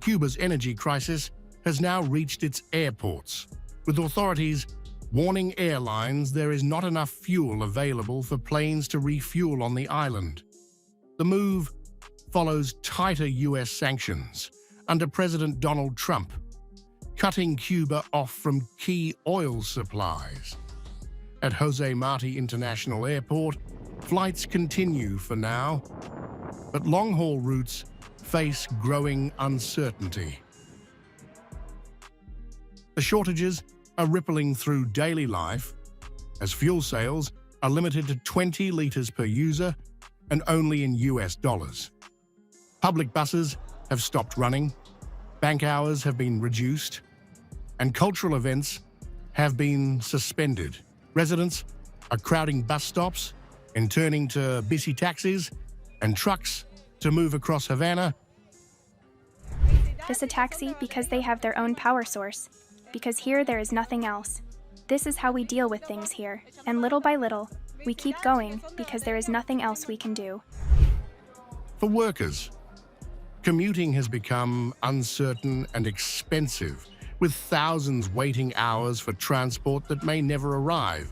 Cuba's energy crisis has now reached its airports, with authorities warning airlines there is not enough fuel available for planes to refuel on the island. The move follows tighter U.S. sanctions under President Donald Trump, cutting Cuba off from key oil supplies. At Jose Marti International Airport, flights continue for now, but long-haul routes face growing uncertainty. The shortages are rippling through daily life, as fuel sales are limited to 20 liters per user and only in US dollars. Public buses have stopped running, bank hours have been reduced, and cultural events have been suspended. Residents are crowding bus stops and turning to busy taxis and trucks to move across Havana. This a taxi because they have their own power source, because here there is nothing else. This is how we deal with things here, and little by little, we keep going because there is nothing else we can do. For workers, commuting has become uncertain and expensive, with thousands waiting hours for transport that may never arrive.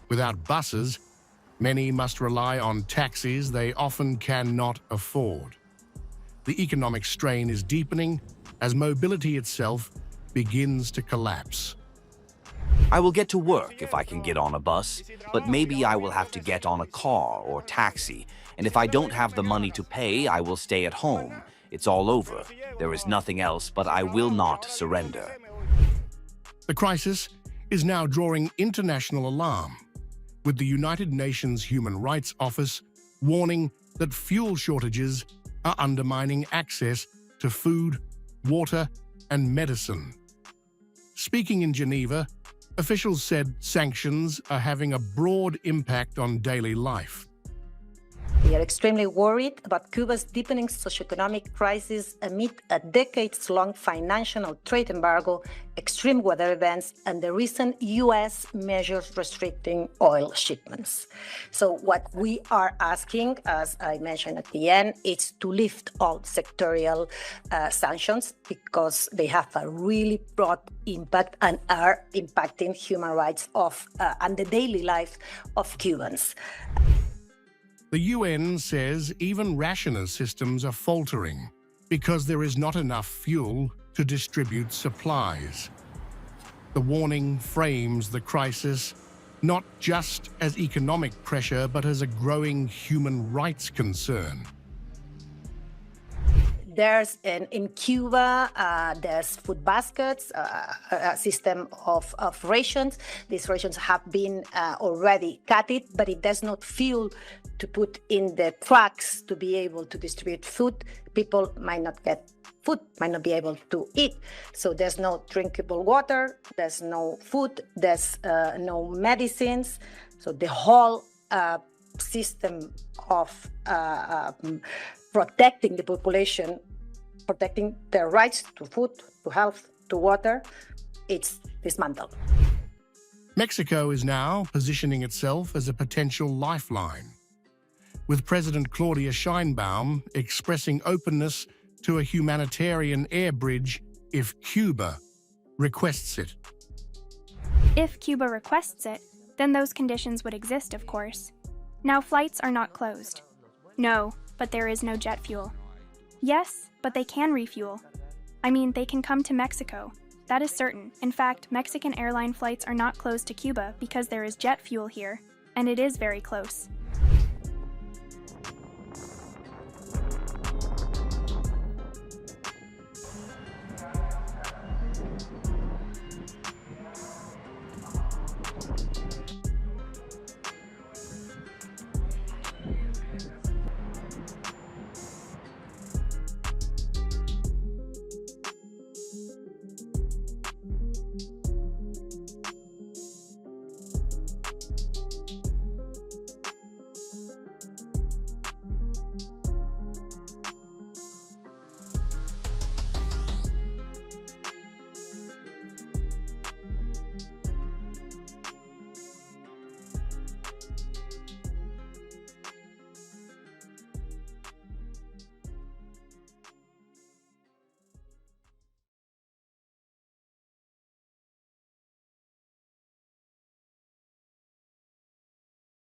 Without buses, many must rely on taxis they often cannot afford. The economic strain is deepening as mobility itself begins to collapse. I will get to work if I can get on a bus, but maybe I will have to get on a car or taxi, and if I don't have the money to pay, I will stay at home. It's all over. There is nothing else, but I will not surrender. The crisis is now drawing international alarm, with the United Nations Human Rights Office warning that fuel shortages are undermining access to food, water, and medicine. Speaking in Geneva, officials said sanctions are having a broad impact on daily life. We are extremely worried about Cuba's deepening socioeconomic crisis amid a decades-long financial and trade embargo, extreme weather events, and the recent U.S. measures restricting oil shipments. So what we are asking, as I mentioned at the end, is to lift all sectorial sanctions because they have a really broad impact and are impacting human rights and the daily life of Cubans. The UN says even rationer systems are faltering because there is not enough fuel to distribute supplies. The warning frames the crisis not just as economic pressure, but as a growing human rights concern. In Cuba, there's food baskets, a system of rations. These rations have been already cutted, but it does not fuel to put in the trucks to be able to distribute food. People might not get food, might not be able to eat. So there's no drinkable water, there's no food, there's no medicines. So the whole system of protecting the population, protecting their rights to food, to health, to water, it's dismantled. Mexico is now positioning itself as a potential lifeline, with President Claudia Sheinbaum expressing openness to a humanitarian air bridge if Cuba requests it. If Cuba requests it, then those conditions would exist, of course. Now flights are not closed. No, but there is no jet fuel. Yes, but they can refuel. I mean, they can come to Mexico. That is certain. In fact, Mexican airline flights are not closed to Cuba because there is jet fuel here, and it is very close.